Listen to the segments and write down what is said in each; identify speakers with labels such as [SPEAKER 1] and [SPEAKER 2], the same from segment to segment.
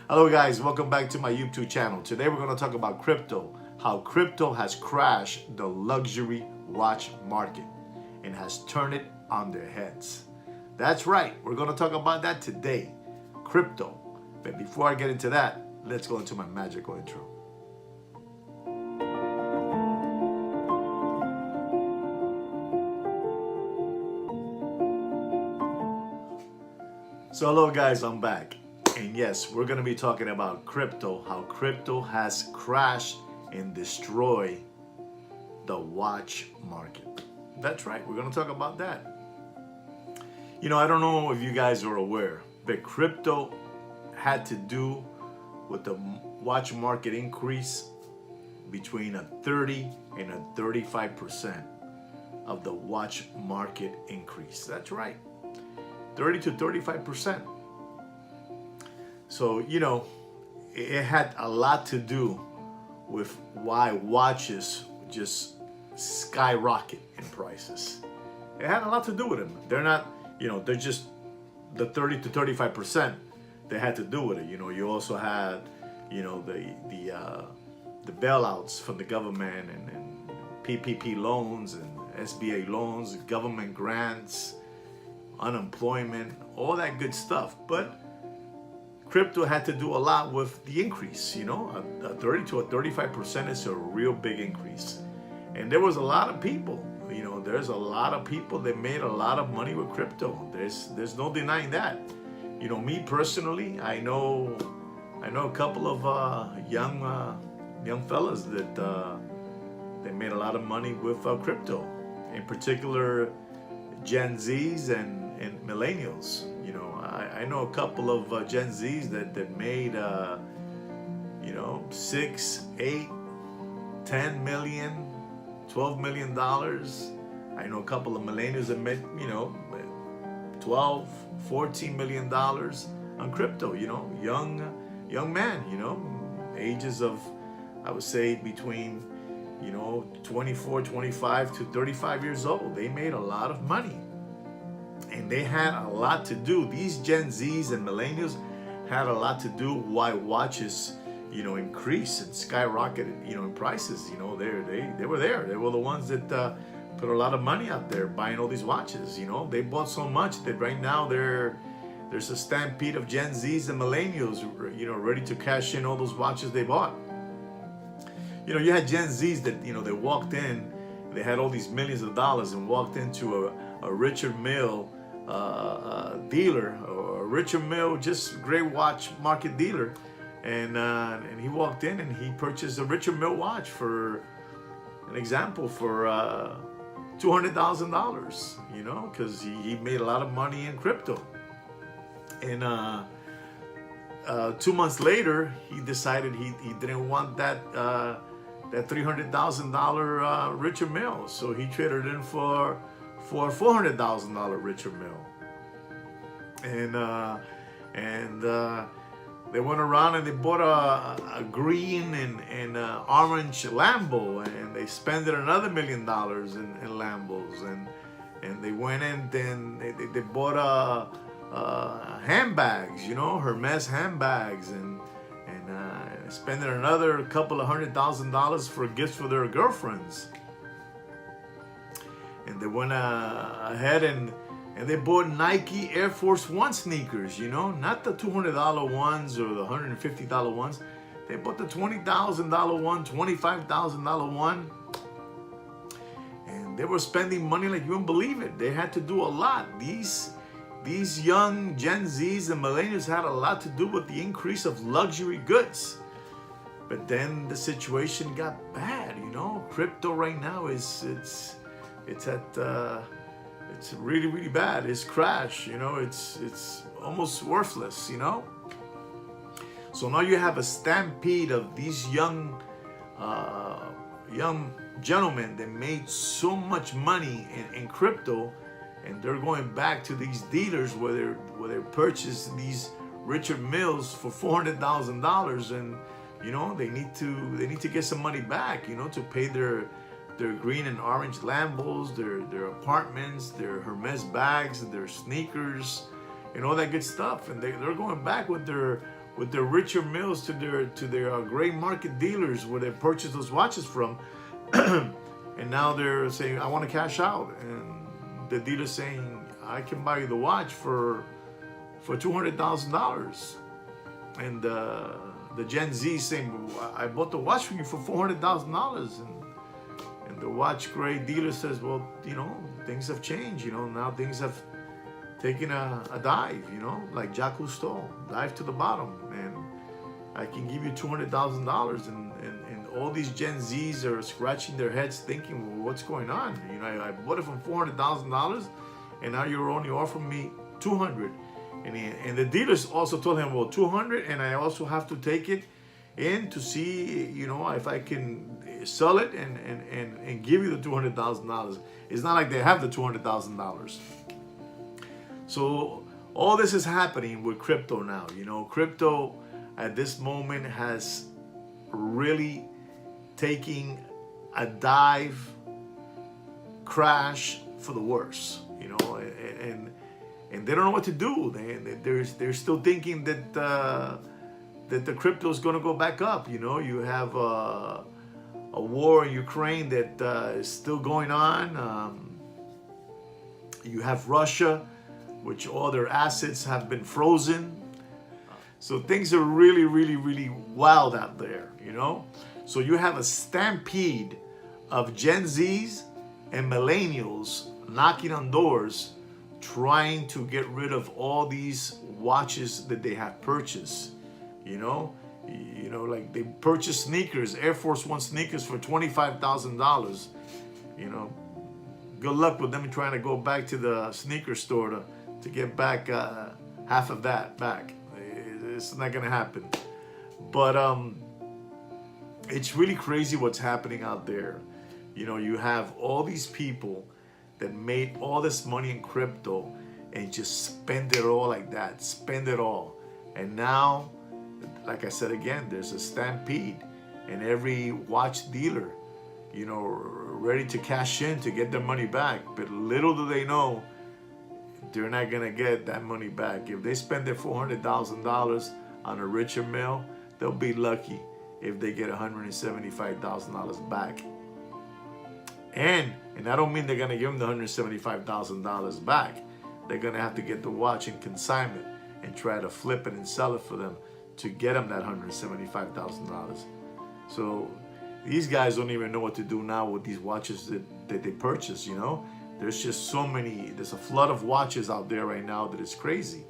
[SPEAKER 1] Hello guys, welcome back to my YouTube channel. Today we're going to talk about crypto, how crypto has crashed the luxury watch market and has turned it on their heads. That's right, we're going to talk about that today, crypto. But before I get into that, let's go into my magical intro. So hello guys, I'm back. And yes, we're going to be talking about crypto, how crypto has crashed and destroyed the watch market. That's right, we're going to talk about that. You know, I don't know if you guys are aware, but crypto had to do with the watch market increase between a 30 and a 35% of the watch market increase. That's right, 30 to 35%. So, you know, it had a lot to do with why watches just skyrocket in prices. It had a lot to do with them. They're not, you know, they're just the 30 to 35%. They had to do with it. You know, you also had, you know, the bailouts from the government and PPP loans and SBA loans, government grants, unemployment, all that good stuff. But crypto had to do a lot with the increase. You know, a 30 to a 35% is a real big increase. And there was a lot of people, you know, there's a lot of people that made a lot of money with crypto. There's no denying that. You know, me personally, I know a couple of young fellas that they made a lot of money with crypto. In particular, Gen Zs and millennials. You know, I know a couple of Gen Zs that made you know, 6, 8, 10 million, $12 million. I know a couple of millennials that made, you know, 12, $14 million on crypto. You know, young man, you know, ages of, I would say between, you know, 24, 25 to 35 years old. They made a lot of money. And they had a lot to do. These Gen Zs and millennials had a lot to do why watches, you know, increase and skyrocketed, you know, in prices. You know, they were there. They were the ones that put a lot of money out there buying all these watches. You know, they bought so much that right now there's a stampede of Gen Zs and millennials, you know, ready to cash in all those watches they bought. You know, you had Gen Zs that, you know, they walked in, they had all these millions of dollars and walked into a Richard Mille dealer, or a Richard Mille, just great watch market dealer, and he walked in and he purchased a Richard Mille watch for an example for $200,000, you know, because he made a lot of money in crypto. And 2 months later, he decided he didn't want that $300,000 Richard Mille, so he traded in for a $400,000 Richard Mille. And they went around and they bought a green and orange Lambo, and they spent another $1 million in Lambos, and they went in and they bought handbags, you know, Hermes handbags, and spending another couple of $100,000 for gifts for their girlfriends. And they went ahead and they bought Nike Air Force One sneakers, you know, not the $200 ones or the $150 ones. They bought the $20,000 one, $25,000 one. And they were spending money like you wouldn't believe it. They had to do a lot. These young Gen Zs and millennials had a lot to do with the increase of luxury goods. But then the situation got bad, you know. Crypto right now it's really, really bad. It's crashed, you know. It's almost worthless, you know. So now you have a stampede of these young gentlemen that made so much money in crypto, and they're going back to these dealers where they purchased these Richard Milles for $400,000, and you know, they need to get some money back, you know, to pay their green and orange Lambos, their apartments, their Hermes bags, their sneakers, and all that good stuff. And they're going back with their with their richer mills to their gray market dealers where they purchase those watches from, and now they're saying, I want to cash out, and the dealer's saying, I can buy you the watch for $200,000, and the Gen Z saying, I bought the watch for you for $400,000, and the watch gray dealer says, well, things have changed, now things have taken a dive, like Jacques Cousteau, dive to the bottom, and I can give you $200,000, and all these Gen Zs are scratching their heads thinking, well, what's going on? I bought it for $400,000, and now you're only offering me $200,000. And the dealers also told him, well, $200,000, and I also have to take it in to see, if I can sell it and give you the $200,000. It's not like they have the $200,000. So all this is happening with crypto now. Crypto at this moment has really taken a dive crash for the worse, and they don't know what to do. They're still thinking that the crypto is going to go back up. You have a war in Ukraine that is still going on. You have Russia, which all their assets have been frozen. So things are really, really, really wild out there, So you have a stampede of Gen Zs and millennials knocking on doors, trying to get rid of all these watches that they have purchased. Like they purchased sneakers, Air Force One sneakers for $25,000. Good luck with them trying to go back to the sneaker store to get back half of that back. It's not gonna happen. But it's really crazy what's happening out there. You have all these people that made all this money in crypto and just spend it all like that, spend it all. And now, like I said again, there's a stampede, and every watch dealer, ready to cash in to get their money back. But little do they know, they're not gonna get that money back. If they spend their $400,000 on a richer mill, they'll be lucky if they get $175,000 back. And I don't mean they're gonna give them the $175,000 back. They're gonna have to get the watch in consignment and try to flip it and sell it for them to get them that $175,000. So these guys don't even know what to do now with these watches that they purchase. There's just so many. There's a flood of watches out there right now that is crazy,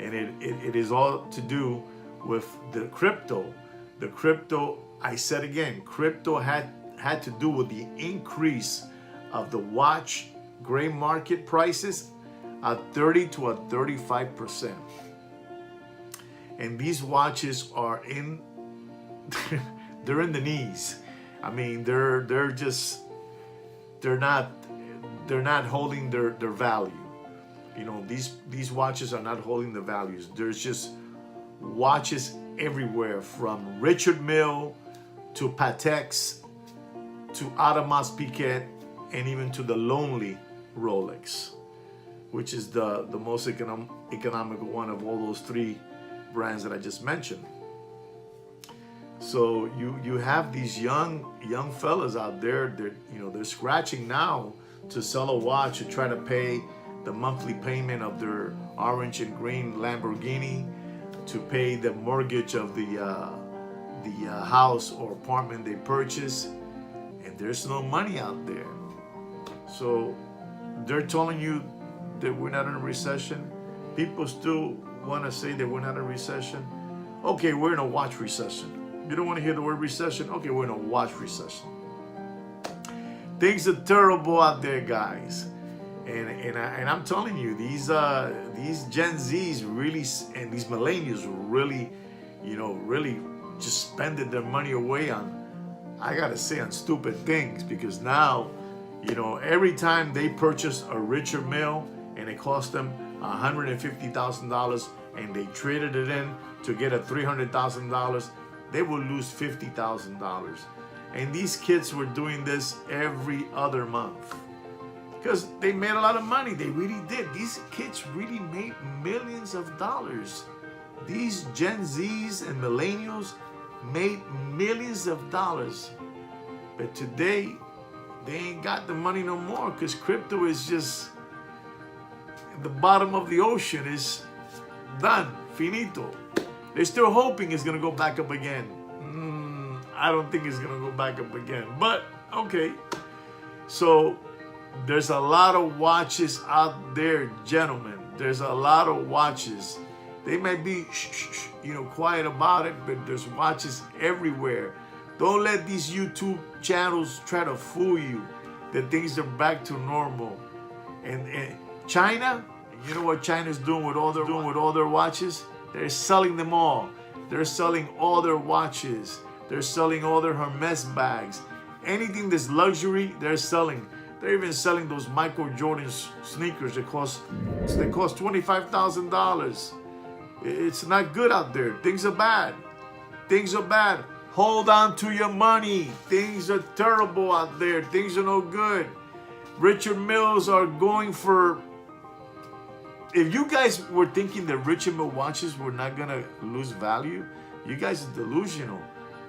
[SPEAKER 1] and it is all to do with the crypto. The crypto. I said again, crypto had to do with the increase of the watch gray market prices at 30 to 35%. And these watches are they're in the knees. I mean, they're not holding their value. These watches are not holding the values. There's just watches everywhere, from Richard Mille to Pateks to Audemars Piguet, and even to the Lonely Rolex, which is the most economical one of all those three brands that I just mentioned. So you have these young fellas out there. They're scratching now to sell a watch to try to pay the monthly payment of their orange and green Lamborghini, to pay the mortgage of the house or apartment they purchased, and there's no money out there. So they're telling you that we're not in a recession. People still want to say that we're not in a recession. Okay, we're in a watch recession. You don't want to hear the word recession? Okay, we're in a watch recession. Things are terrible out there, guys. And I'm telling you, these Gen Zs really, and these millennials really, really just spending their money away on, I gotta say, on stupid things. Because now, every time they purchase a richer mill and it cost them $150,000 and they traded it in to get a $300,000, they will lose $50,000. And these kids were doing this every other month because they made a lot of money. They really did. These kids really made millions of dollars These Gen Zs and millennials made millions of dollars. But today, they ain't got the money no more because crypto is just at the bottom of the ocean. Is done, finito. They're still hoping it's gonna go back up again. I don't think it's gonna go back up again, but okay. So there's a lot of watches out there, gentlemen. There's a lot of watches. They might be, quiet about it, but there's watches everywhere. Don't let these YouTube channels try to fool you that things are back to normal. And China, you know what China's doing with all their watches? They're selling them all. They're selling all their watches. They're selling all their Hermes bags. Anything that's luxury, they're selling. They're even selling those Michael Jordan sneakers that cost $25,000. It's not good out there. Things are bad. Things are bad. Hold on to your money. Things are terrible out there. Things are no good. Richard Milles are going for... If you guys were thinking that Richard Mille watches were not going to lose value, you guys are delusional.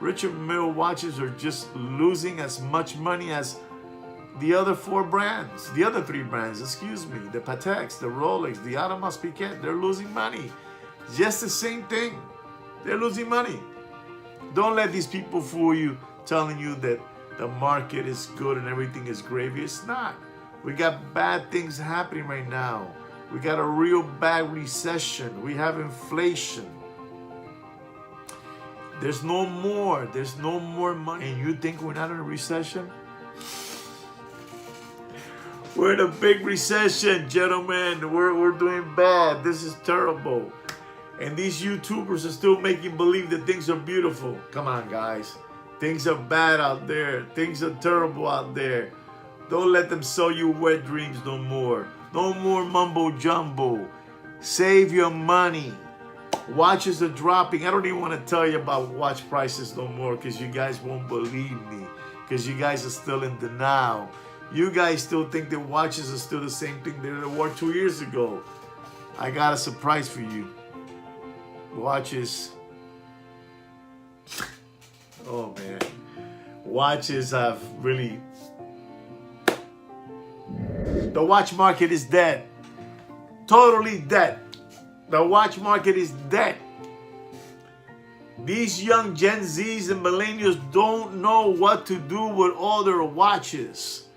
[SPEAKER 1] Richard Mille watches are just losing as much money as the other three brands, excuse me, the Pateks, the Rolex, the Audemars Piguet, they're losing money. Just the same thing. They're losing money. Don't let these people fool you, telling you that the market is good and everything is gravy. It's not. We got bad things happening right now. We got a real bad recession. We have inflation. There's no more money. And you think we're not in a recession? We're in a big recession, gentlemen. We're doing bad. This is terrible. And these YouTubers are still making believe that things are beautiful. Come on, guys. Things are bad out there. Things are terrible out there. Don't let them sell you wet dreams no more. No more mumbo jumbo. Save your money. Watches are dropping. I don't even want to tell you about watch prices no more because you guys won't believe me. Because you guys are still in denial. You guys still think that watches are still the same thing they were 2 years ago. I got a surprise for you. Watches. Oh man. Watches have really... The watch market is dead. Totally dead. The watch market is dead. These young Gen Zs and millennials don't know what to do with all their watches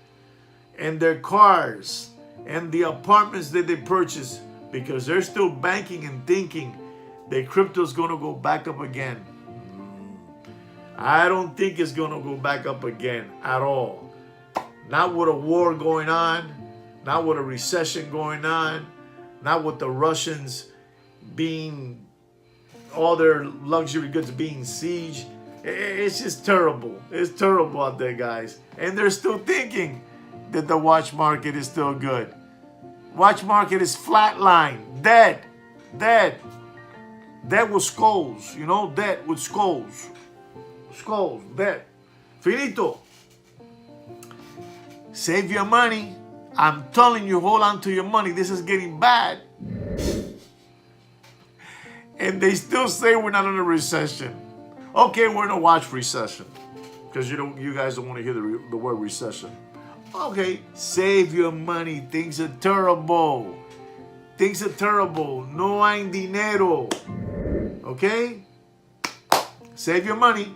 [SPEAKER 1] and their cars and the apartments that they purchase because they're still banking and thinking that crypto's going to go back up again. I don't think it's going to go back up again at all. Not with a war going on, not with a recession going on, not with the Russians being, all their luxury goods being sieged. It's just terrible. It's terrible out there, guys. And they're still thinking that the watch market is still good. Watch market is flatline, dead, dead. Dead with skulls, dead with skulls. Skulls, dead. Finito. Save your money. I'm telling you, hold on to your money. This is getting bad. And they still say we're not in a recession. Okay, we're in a watch recession. Because you guys don't want to hear the word recession. Okay, save your money. Things are terrible. Things are terrible. No hay dinero. Okay? Save your money.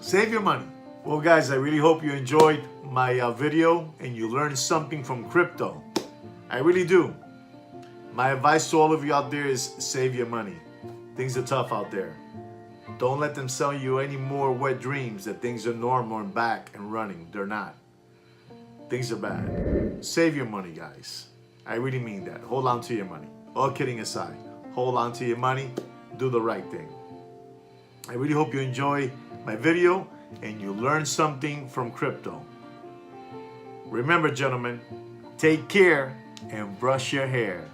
[SPEAKER 1] Save your money. Well, guys, I really hope you enjoyed my video and you learned something from crypto. I really do. My advice to all of you out there is save your money. Things are tough out there. Don't let them sell you any more wet dreams that things are normal and back and running. They're not. Things are bad. Save your money, guys. I really mean that. Hold on to your money. All kidding aside, hold on to your money. Do the right thing. I really hope you enjoy my video and you learn something from crypto. Remember, gentlemen, take care and brush your hair.